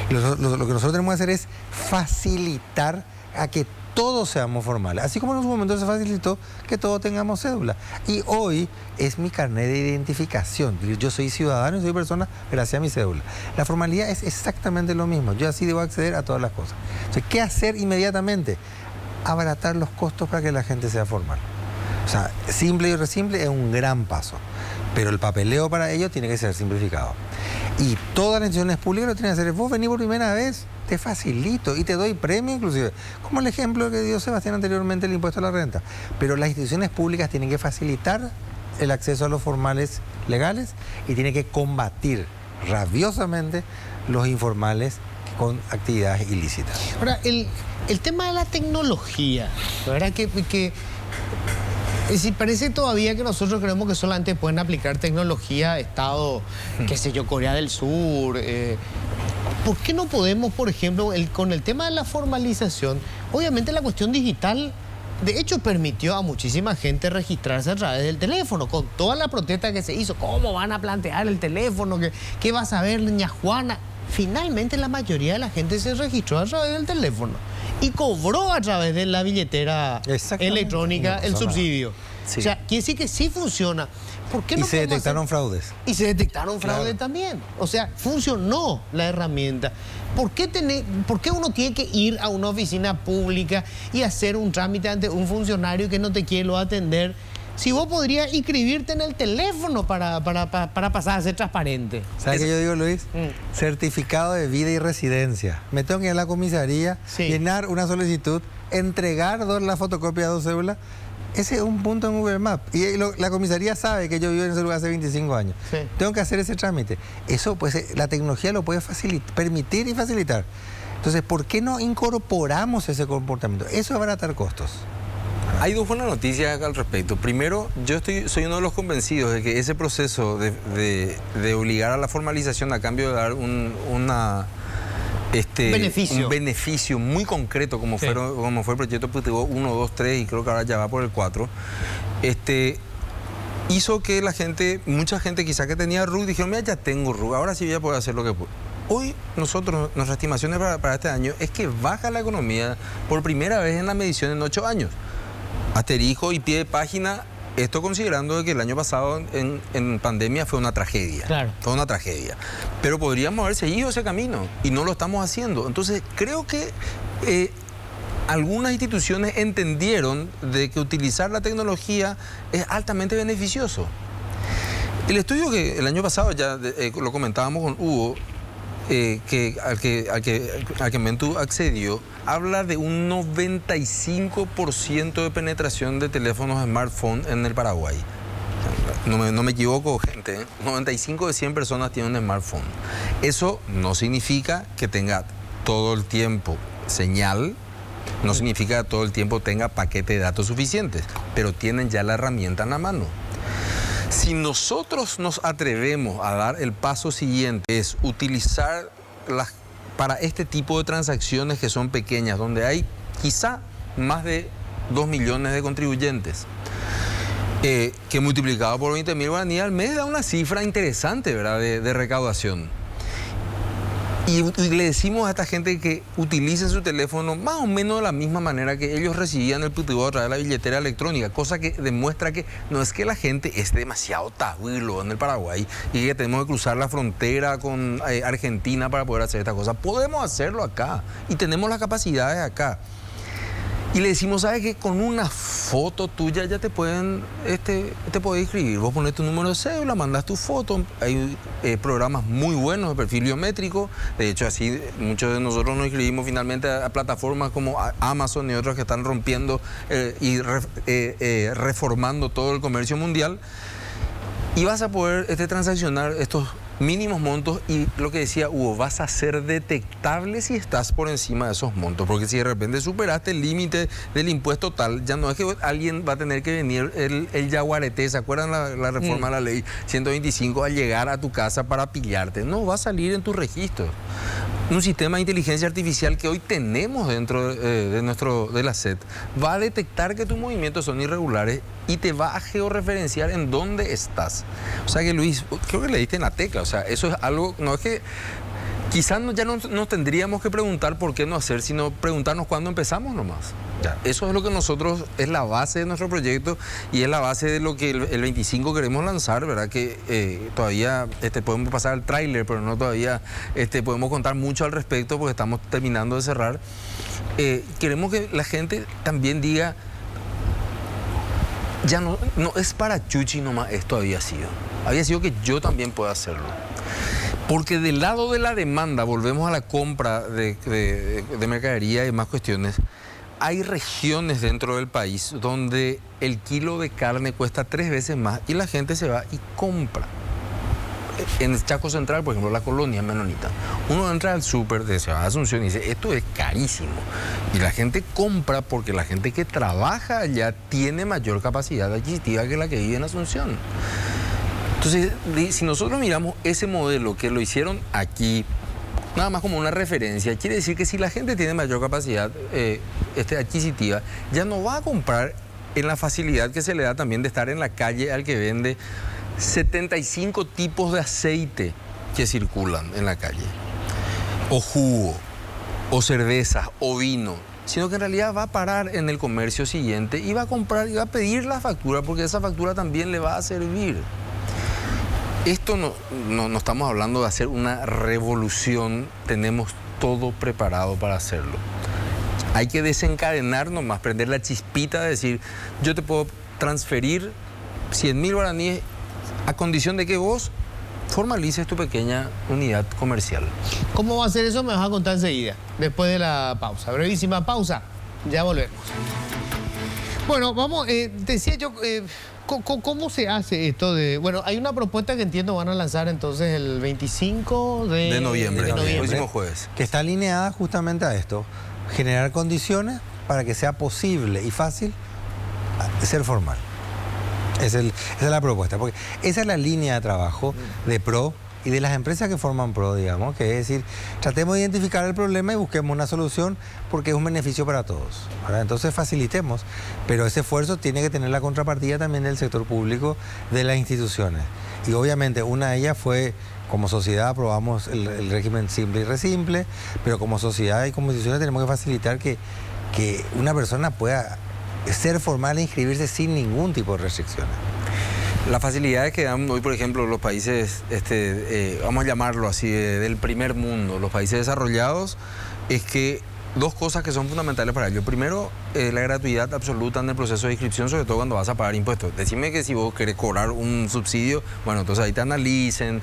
Y lo que nosotros tenemos que hacer es facilitar a que todos seamos formales, así como en su momento se facilitó que todos tengamos cédula. Y hoy es mi carnet de identificación. Yo soy ciudadano y soy persona gracias a mi cédula. La formalidad es exactamente lo mismo. Yo así debo acceder a todas las cosas. Entonces, ¿qué hacer inmediatamente? Abaratar los costos para que la gente sea formal. O sea, simple y resimple es un gran paso. Pero el papeleo para ello tiene que ser simplificado. Y todas las instituciones públicas lo tienen que hacer. Vos venís por primera vez, te facilito y te doy premio inclusive. Como el ejemplo que dio Sebastián anteriormente, el impuesto a la renta. Pero las instituciones públicas tienen que facilitar el acceso a los formales legales y tienen que combatir rabiosamente los informales con actividades ilícitas. Ahora, el tema de la tecnología, ¿verdad? Si parece todavía que nosotros creemos que solamente pueden aplicar tecnología Estado, qué sé yo, Corea del Sur. ¿por qué no podemos, por ejemplo, con el tema de la formalización, obviamente la cuestión digital, de hecho, permitió a muchísima gente registrarse a través del teléfono, con toda la protesta que se hizo, cómo van a plantear el teléfono, qué va a saber doña Juana. Finalmente la mayoría de la gente se registró a través del teléfono y cobró a través de la billetera electrónica el subsidio. Sí. O sea, quiere decir que sí funciona. ¿Por qué no se detectaron fraudes. Y se detectaron fraudes también. O sea, funcionó la herramienta. ¿Por qué uno tiene que ir a una oficina pública y hacer un trámite ante un funcionario que no te quiere atender? Si vos podrías inscribirte en el teléfono para pasar a ser transparente. ¿Sabes qué yo digo, Luis? Certificado de vida y residencia. Me tengo que ir a la comisaría, llenar una solicitud, entregar la fotocopia de 2 cédulas. Ese es un punto en Google Maps. Y la comisaría sabe que yo vivo en ese lugar hace 25 años. Sí. Tengo que hacer ese trámite. Eso, pues, la tecnología lo puede permitir y facilitar. Entonces, ¿por qué no incorporamos ese comportamiento? Eso es abaratar costos. Hay 2 buenas noticias al respecto. Primero, yo soy uno de los convencidos de que ese proceso de obligar a la formalización a cambio de dar un beneficio muy concreto como fue el proyecto PTO 1, 2, 3 y creo que ahora ya va por el 4, hizo que mucha gente quizá que tenía RUC dijeron, mira, ya tengo RUC, ahora sí voy a poder hacer lo que puedo. Hoy nuestras estimaciones para este año es que baja la economía por primera vez en la medición en 8 años. Asterisco y pie de página. Esto considerando que el año pasado en pandemia fue una tragedia. Claro. Fue una tragedia. Pero podríamos haber seguido ese camino y no lo estamos haciendo. Entonces, creo que algunas instituciones entendieron de que utilizar la tecnología es altamente beneficioso. El estudio que el año pasado ya lo comentábamos con Hugo, al que Mentu accedió, habla de un 95% de penetración de teléfonos smartphone en el Paraguay. No me equivoco, gente, ¿eh? 95 de 100 personas tienen un smartphone. Eso no significa que tenga todo el tiempo señal, no significa que todo el tiempo tenga paquete de datos suficientes, pero tienen ya la herramienta en la mano. Si nosotros nos atrevemos a dar el paso siguiente, es utilizar para este tipo de transacciones que son pequeñas, donde hay quizá más de 2 millones de contribuyentes, que multiplicado por 20.000 guaraníes al mes da una cifra interesante, ¿verdad?, de recaudación. Y le decimos a esta gente que utilicen su teléfono más o menos de la misma manera que ellos recibían el PTU a través de la billetera electrónica, cosa que demuestra que no es que la gente es demasiado tahuilo en el Paraguay y que tenemos que cruzar la frontera con Argentina para poder hacer esta cosa. Podemos hacerlo acá y tenemos las capacidades acá. Y le decimos, ¿sabes qué? Con una foto tuya ya te pueden inscribir. Vos pones tu número de cédula, mandás tu foto. Hay programas muy buenos de perfil biométrico. De hecho, así muchos de nosotros nos inscribimos finalmente a plataformas como Amazon y otras que están rompiendo y reformando todo el comercio mundial. Y vas a poder transaccionar estos mínimos montos y lo que decía Hugo, vas a ser detectable si estás por encima de esos montos, porque si de repente superaste el límite del impuesto tal, ya no es que alguien va a tener que venir el yaguareté, ¿se acuerdan la reforma de la ley 125 al llegar a tu casa para pillarte? No, va a salir en tu registro. Un sistema de inteligencia artificial que hoy tenemos dentro de la SET va a detectar que tus movimientos son irregulares y te va a georreferenciar en dónde estás. O sea que, Luis, creo que le diste en la tecla. O sea, eso es algo, no es que quizás ya no nos tendríamos que preguntar por qué no hacer, sino preguntarnos cuándo empezamos nomás. Ya. Eso es lo que nosotros, es la base de nuestro proyecto y es la base de lo que el 25 queremos lanzar, ¿verdad? Que todavía podemos pasar al tráiler, pero no todavía podemos contar mucho al respecto porque estamos terminando de cerrar. Queremos que la gente también diga, ya no es para Chuchi nomás, esto había sido que yo también pueda hacerlo. Porque del lado de la demanda, volvemos a la compra de mercadería y demás cuestiones, hay regiones dentro del país donde el kilo de carne cuesta 3 veces más y la gente se va y compra. En el Chaco Central, por ejemplo, la colonia menonita, uno entra al súper de Ciudad de Asunción y dice, esto es carísimo. Y la gente compra porque la gente que trabaja allá tiene mayor capacidad adquisitiva que la que vive en Asunción. Entonces, si nosotros miramos ese modelo que lo hicieron aquí, nada más como una referencia, quiere decir que si la gente tiene mayor capacidad adquisitiva, ya no va a comprar en la facilidad que se le da también de estar en la calle al que vende 75 tipos de aceite que circulan en la calle, o jugo, o cervezas, o vino, sino que en realidad va a parar en el comercio siguiente y va a comprar y va a pedir la factura, porque esa factura también le va a servir. Esto no estamos hablando de hacer una revolución, tenemos todo preparado para hacerlo. Hay que desencadenar nomás, prender la chispita de decir, yo te puedo transferir 100.000 guaraníes a condición de que vos formalices tu pequeña unidad comercial. ¿Cómo va a ser eso? Me vas a contar enseguida, después de la pausa. Brevísima pausa, ya volvemos. Bueno, vamos, decía yo, ¿cómo se hace esto de...? Bueno, hay una propuesta que entiendo van a lanzar entonces el 25 de noviembre, el próximo jueves. Que está alineada justamente a esto. Generar condiciones para que sea posible y fácil ser formal. Esa es la propuesta, porque esa es la línea de trabajo de PRO y de las empresas que forman PRO, digamos, que es decir, tratemos de identificar el problema y busquemos una solución porque es un beneficio para todos, ¿verdad? Entonces facilitemos, pero ese esfuerzo tiene que tener la contrapartida también del sector público, de las instituciones. Y obviamente una de ellas fue, como sociedad aprobamos el régimen simple y resimple, pero como sociedad y como instituciones tenemos que facilitar que una persona pueda ser formal e inscribirse sin ningún tipo de restricciones. Las facilidades que dan hoy, por ejemplo, los países, vamos a llamarlo así, del primer mundo, los países desarrollados, es que dos cosas que son fundamentales para ello. Primero, la gratuidad absoluta en el proceso de inscripción, sobre todo cuando vas a pagar impuestos. Decime que si vos querés cobrar un subsidio, bueno, entonces ahí te analicen,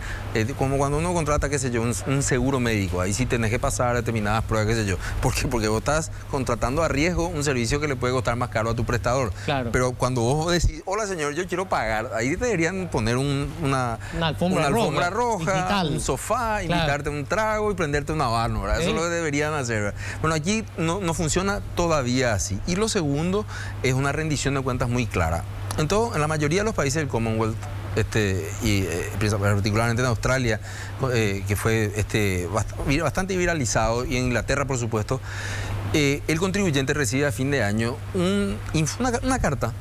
como cuando uno contrata, qué sé yo, un seguro médico, ahí sí tenés que pasar determinadas pruebas, qué sé yo. ¿Por qué? Porque vos estás contratando a riesgo un servicio que le puede costar más caro a tu prestador. Claro. Pero cuando vos decís, hola señor, yo quiero pagar, ahí te deberían poner una alfombra roja, digital, un sofá, invitarte un trago y prenderte una habano, ¿verdad? Eso es lo que deberían hacer, ¿verdad? Bueno, aquí no funciona todavía así. Y lo segundo es una rendición de cuentas muy clara. En la mayoría de los países del Commonwealth, y particularmente en Australia, que fue bastante viralizado, y en Inglaterra, por supuesto, el contribuyente recibe a fin de año una carta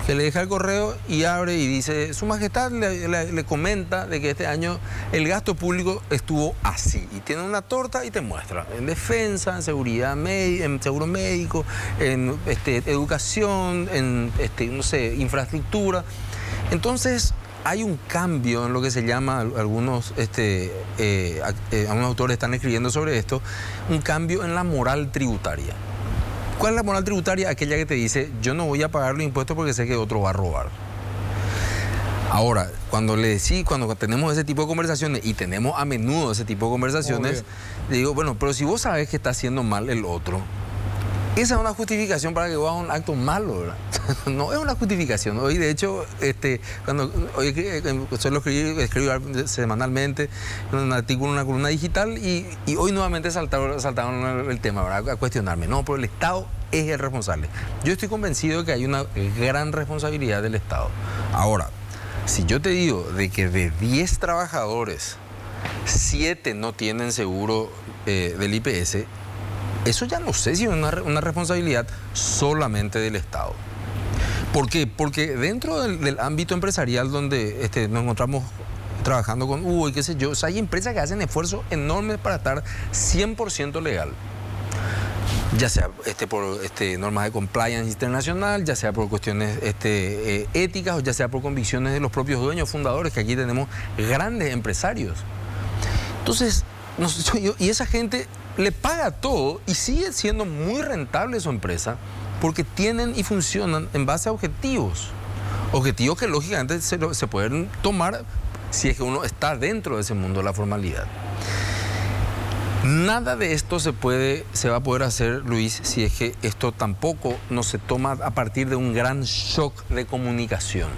que le deja el correo y abre y dice, Su Majestad le comenta de que este año el gasto público estuvo así. Y tiene una torta y te muestra en defensa, en seguridad, en seguro médico, en educación, en no sé, infraestructura. Entonces hay un cambio en lo que se llama, algunos autores están escribiendo sobre esto, un cambio en la moral tributaria. ¿Cuál es la moral tributaria? Aquella que te dice, yo no voy a pagar los impuestos porque sé que otro va a robar. Ahora, cuando tenemos ese tipo de conversaciones, y tenemos a menudo ese tipo de conversaciones, le digo, bueno, pero si vos sabes que está haciendo mal el otro, esa es una justificación para que vos hagas un acto malo, ¿verdad? No es una justificación. Hoy, de hecho, hoy suelo escribir semanalmente un artículo en una columna digital y hoy nuevamente saltaron el tema, ¿verdad? A cuestionarme. No, pero el Estado es el responsable. Yo estoy convencido de que hay una gran responsabilidad del Estado. Ahora, si yo te digo de que de 10 trabajadores, 7 no tienen seguro del IPS, eso ya no sé si es una responsabilidad solamente del Estado. ¿Por qué? Porque dentro del ámbito empresarial donde nos encontramos trabajando con Hugo y qué sé yo, o sea, hay empresas que hacen esfuerzos enormes para estar 100% legal. Ya sea por normas de compliance internacional, ya sea por cuestiones éticas, o ya sea por convicciones de los propios dueños fundadores, que aquí tenemos grandes empresarios. Entonces, y esa gente le paga todo y sigue siendo muy rentable su empresa porque tienen y funcionan en base a objetivos que lógicamente se pueden tomar si es que uno está dentro de ese mundo de la formalidad. Nada de esto se va a poder hacer, Luis, si es que esto tampoco no se toma a partir de un gran shock de comunicación,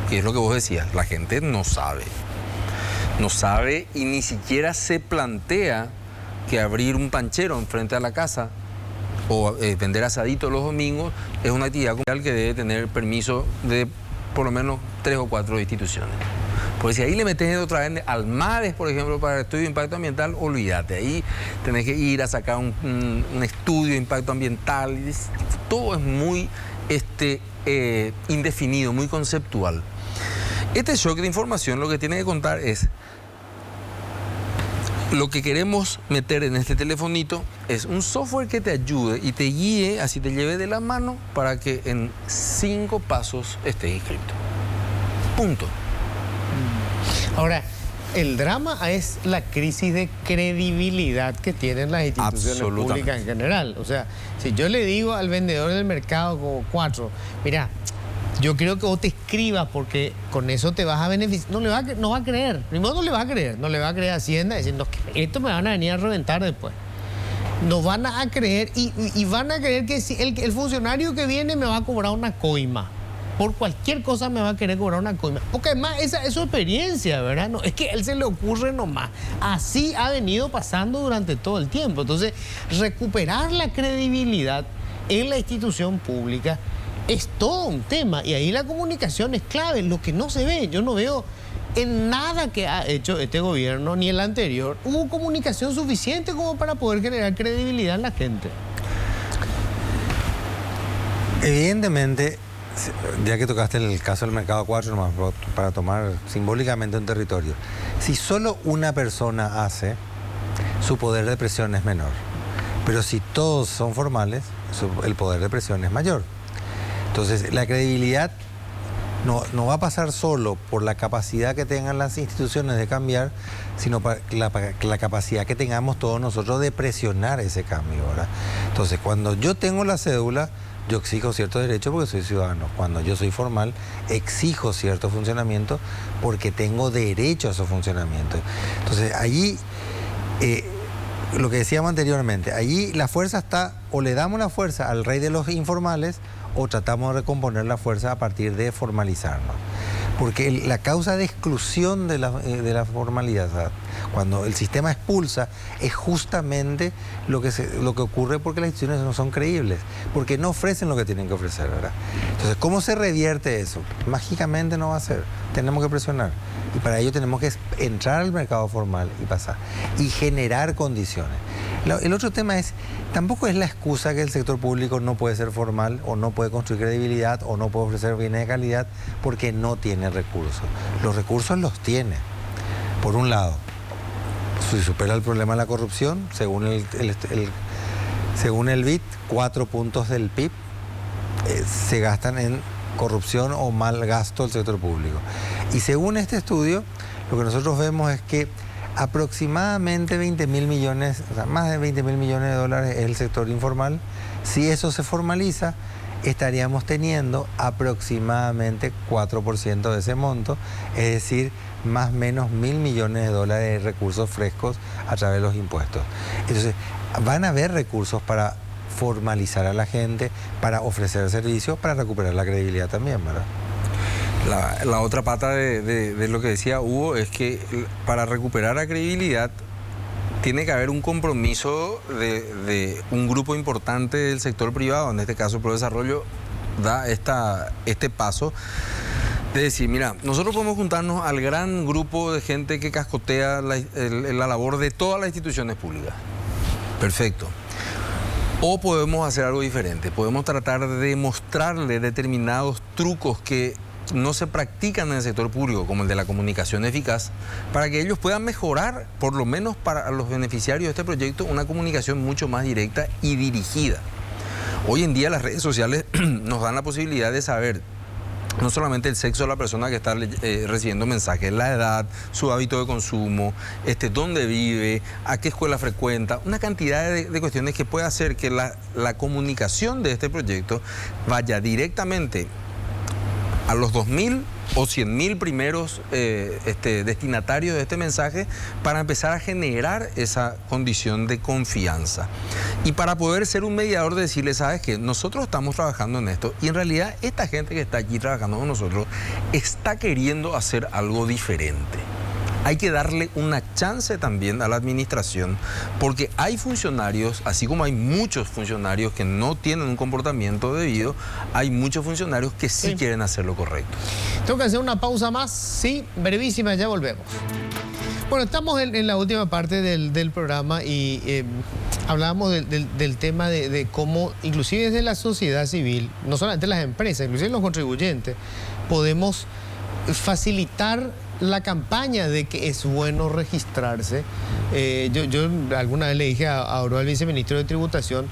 que es lo que vos decías, la gente no sabe y ni siquiera se plantea que abrir un panchero enfrente a la casa o vender asadito los domingos es una actividad comercial que debe tener permiso de por lo menos 3 o 4 instituciones. Porque si ahí le metes otra vez al MADES, por ejemplo, para el estudio de impacto ambiental, olvídate. Ahí tenés que ir a sacar un estudio de impacto ambiental. Todo es muy indefinido, muy conceptual. Este shock de información lo que tiene que contar es: lo que queremos meter en este telefonito es un software que te ayude y te guíe, así te lleve de la mano para que en 5 pasos estés inscrito. Punto. Ahora, el drama es la crisis de credibilidad que tienen las instituciones públicas en general. O sea, si yo le digo al vendedor del mercado como 4, mira, yo creo que vos te escribas porque con eso te vas a beneficiar. No va a creer. Primero no le va a creer. No le va a creer a Hacienda diciendo que esto me van a venir a reventar después. No van a creer y van a creer que si el funcionario que viene me va a cobrar una coima. Por cualquier cosa me va a querer cobrar una coima. Porque además esa es su experiencia, ¿verdad? No, es que a él se le ocurre nomás. Así ha venido pasando durante todo el tiempo. Entonces, recuperar la credibilidad en la institución pública es todo un tema. Y ahí la comunicación es clave. Lo que no se ve, yo no veo en nada que ha hecho este gobierno ni el anterior, hubo comunicación suficiente como para poder generar credibilidad en la gente. Evidentemente, ya que tocaste el caso del mercado 4, nomás para tomar simbólicamente un territorio, si solo una persona hace, su poder de presión es menor. Pero si todos son formales, el poder de presión es mayor. Entonces, la credibilidad no va a pasar solo por la capacidad que tengan las instituciones de cambiar, sino por la capacidad que tengamos todos nosotros de presionar ese cambio, ¿verdad? Entonces, cuando yo tengo la cédula, yo exijo ciertos derechos porque soy ciudadano. Cuando yo soy formal, exijo cierto funcionamiento porque tengo derecho a esos funcionamientos. Entonces, allí, lo que decíamos anteriormente, allí la fuerza está, o le damos la fuerza al rey de los informales, o tratamos de recomponer la fuerza a partir de formalizarnos. Porque la causa de exclusión de la formalidad, ¿sabes? Cuando el sistema expulsa, es justamente lo que ocurre porque las instituciones no son creíbles, porque no ofrecen lo que tienen que ofrecer, ¿verdad? Entonces, ¿cómo se revierte eso? Mágicamente no va a ser. Tenemos que presionar. Y para ello tenemos que entrar al mercado formal y pasar. Y generar condiciones. El otro tema es, tampoco es la excusa que el sector público no puede ser formal o no puede construir credibilidad o no puede ofrecer bienes de calidad porque no tiene recursos. Los recursos los tiene. Por un lado, si supera el problema de la corrupción, según el BID, 4 puntos del PIB se gastan en corrupción o mal gasto del sector público. Y según este estudio, lo que nosotros vemos es que aproximadamente 20.000 millones, o sea, más de 20.000 millones de dólares es el sector informal. Si eso se formaliza, estaríamos teniendo aproximadamente 4% de ese monto, es decir, más o menos 1.000 millones de dólares de recursos frescos a través de los impuestos. Entonces, van a haber recursos para formalizar a la gente, para ofrecer servicios, para recuperar la credibilidad también, ¿verdad? La otra pata de lo que decía Hugo es que para recuperar la credibilidad tiene que haber un compromiso de un grupo importante del sector privado, en este caso ProDesarrollo da este paso de decir, mira, nosotros podemos juntarnos al gran grupo de gente que cascotea la labor de todas las instituciones públicas. Perfecto. O podemos hacer algo diferente, podemos tratar de mostrarle determinados trucos que no se practican en el sector público, como el de la comunicación eficaz, para que ellos puedan mejorar, por lo menos para los beneficiarios de este proyecto, una comunicación mucho más directa y dirigida. Hoy en día las redes sociales nos dan la posibilidad de saber no solamente el sexo de la persona que está recibiendo mensajes, la edad, su hábito de consumo, dónde vive, a qué escuela frecuenta, una cantidad de cuestiones que puede hacer que la comunicación de este proyecto vaya directamente a los 2.000 o 100.000 primeros destinatarios de este mensaje para empezar a generar esa condición de confianza. Y para poder ser un mediador de decirle, ¿sabes qué? Nosotros estamos trabajando en esto y en realidad esta gente que está aquí trabajando con nosotros está queriendo hacer algo diferente. Hay que darle una chance también a la administración, porque hay funcionarios, así como hay muchos funcionarios que no tienen un comportamiento debido, hay muchos funcionarios que sí quieren hacer lo correcto. Tengo que hacer una pausa más, sí, brevísima, ya volvemos. Bueno, estamos en la última parte del programa y hablábamos del tema de cómo, inclusive desde la sociedad civil, no solamente las empresas, inclusive los contribuyentes, podemos facilitar la campaña de que es bueno registrarse. Yo alguna vez le dije a Auro, al viceministro de Tributación,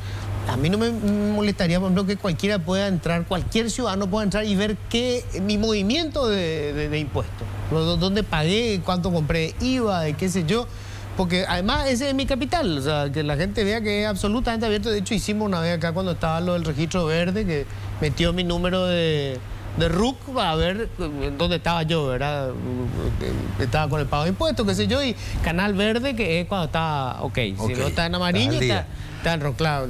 a mí no me molestaría, por ejemplo, que cualquiera pueda entrar, cualquier ciudadano pueda entrar y ver mi movimiento de impuestos, dónde pagué, cuánto compré IVA, qué sé yo, porque además ese es mi capital, o sea, que la gente vea que es absolutamente abierto. De hecho, hicimos una vez acá cuando estaba lo del registro verde, que metió mi número de RUC para ver dónde estaba yo, ¿verdad? Estaba con el pago de impuestos, qué sé yo, y canal verde, que es cuando está ok. Si no está en amarillo, está en rojo. Claro,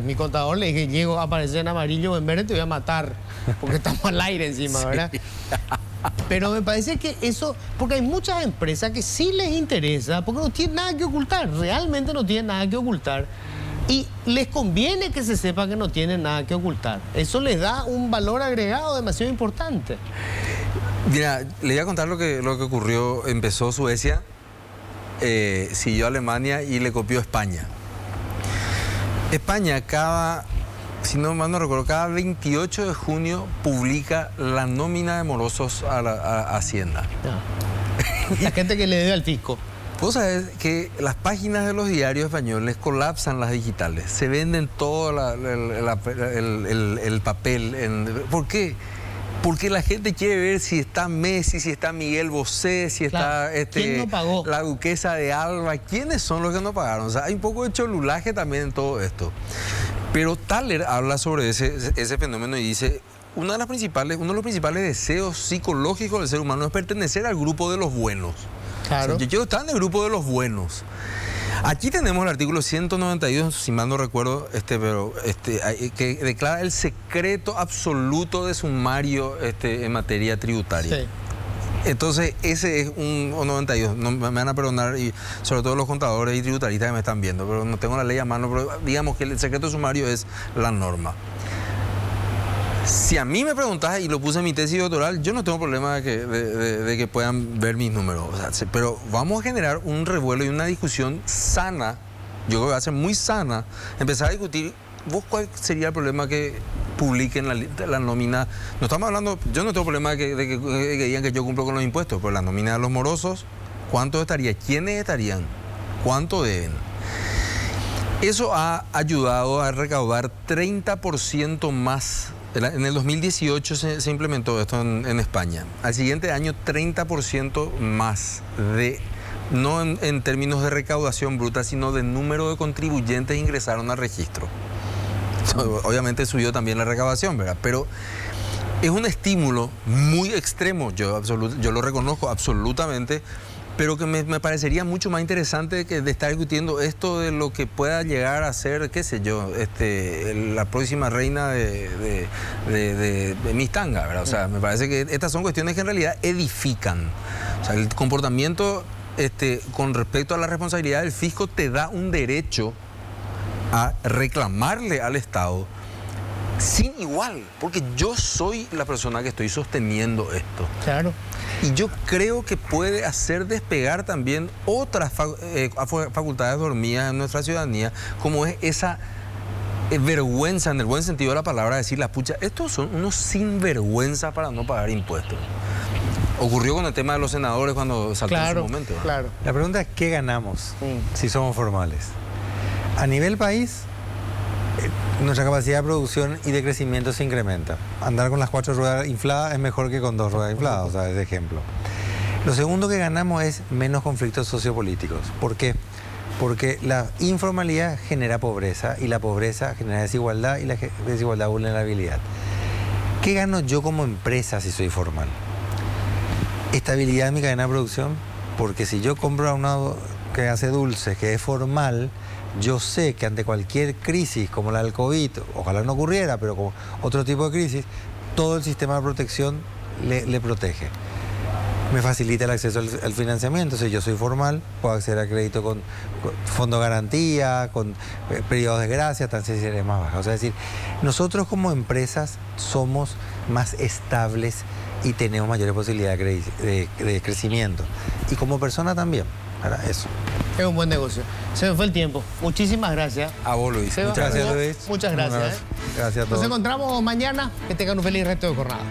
mi contador le dije, llego a aparecer en amarillo o en verde, te voy a matar, porque estamos al aire encima, ¿verdad? Sí. Pero me parece que eso, porque hay muchas empresas que sí les interesa, porque no tienen nada que ocultar, realmente no tienen nada que ocultar. Y les conviene que se sepa que no tienen nada que ocultar. Eso les da un valor agregado demasiado importante. Mira, le voy a contar lo que ocurrió. Empezó Suecia, siguió Alemania y le copió España. España si no mal no recuerdo, cada 28 de junio publica la nómina de morosos a Hacienda. La gente que le debe al fisco. Vos sabés que las páginas de los diarios españoles colapsan las digitales. Se venden todo el papel. ¿Por qué? Porque la gente quiere ver si está Messi, si está Miguel Bosé, si está ¿quién no pagó? La duquesa de Alba. ¿Quiénes son los que no pagaron? O sea, hay un poco de cholulaje también en todo esto. Pero Thaler habla sobre ese fenómeno y dice, uno de los principales deseos psicológicos del ser humano es pertenecer al grupo de los buenos. Claro. O sea, yo quiero estar en el grupo de los buenos. Aquí tenemos el artículo 192, si mal no recuerdo, que declara el secreto absoluto de sumario en materia tributaria. Sí. Entonces, ese es un 92. No, me van a perdonar, y sobre todo los contadores y tributaristas que me están viendo, pero no tengo la ley a mano, pero digamos que el secreto de sumario es la norma. Si a mí me preguntás, y lo puse en mi tesis doctoral, yo no tengo problema de que puedan ver mis números. O sea, pero vamos a generar un revuelo y una discusión sana, yo creo que va a ser muy sana, empezar a discutir, ¿vos cuál sería el problema que publiquen la nómina? No estamos hablando, yo no tengo problema de que digan que yo cumplo con los impuestos, pero la nómina de los morosos, ¿cuánto estaría? ¿Quiénes estarían? ¿Cuánto deben? Eso ha ayudado a recaudar 30% más. En el 2018 se implementó esto en España. Al siguiente año 30% más, no en términos de recaudación bruta, sino de número de contribuyentes que ingresaron al registro. Obviamente subió también la recaudación, ¿verdad? Pero es un estímulo muy extremo, yo lo reconozco absolutamente, pero que me parecería mucho más interesante que de estar discutiendo esto de lo que pueda llegar a ser, qué sé yo, la próxima reina de Mistanga, ¿verdad? O sea, me parece que estas son cuestiones que en realidad edifican. O sea, el comportamiento con respecto a la responsabilidad del fisco te da un derecho a reclamarle al Estado sin igual, porque yo soy la persona que estoy sosteniendo esto. Claro. Y yo creo que puede hacer despegar también otras facultades dormidas en nuestra ciudadanía, como es esa vergüenza, en el buen sentido de la palabra, decir la pucha, estos son unos sinvergüenza para no pagar impuestos. Ocurrió con el tema de los senadores cuando saltó en su momento, ¿no? Claro. La pregunta es, ¿qué ganamos si somos formales? A nivel país, nuestra capacidad de producción y de crecimiento se incrementa. Andar con las 4 ruedas infladas es mejor que con 2 ruedas infladas, o sea, es de ejemplo. Lo segundo que ganamos es menos conflictos sociopolíticos. ¿Por qué? Porque la informalidad genera pobreza y la pobreza genera desigualdad y la desigualdad vulnerabilidad. ¿Qué gano yo como empresa si soy formal? Estabilidad en mi cadena de producción, porque si yo compro a una que hace dulces, que es formal, yo sé que ante cualquier crisis como la del COVID, ojalá no ocurriera, pero como otro tipo de crisis, todo el sistema de protección le protege. me facilita el acceso al financiamiento. Si yo soy formal, puedo acceder a crédito con fondo de garantía, con periodos de gracia, transacciones más bajas. O sea, es decir, nosotros como empresas somos más estables y tenemos mayores posibilidades de crecimiento. Y como persona también, para eso. Es un buen negocio. Se me fue el tiempo. Muchísimas gracias. A vos, Luis. Seba, Muchas gracias, Luis. Muchas gracias. Gracias a todos. Nos encontramos mañana. Que tengan un feliz resto de jornada.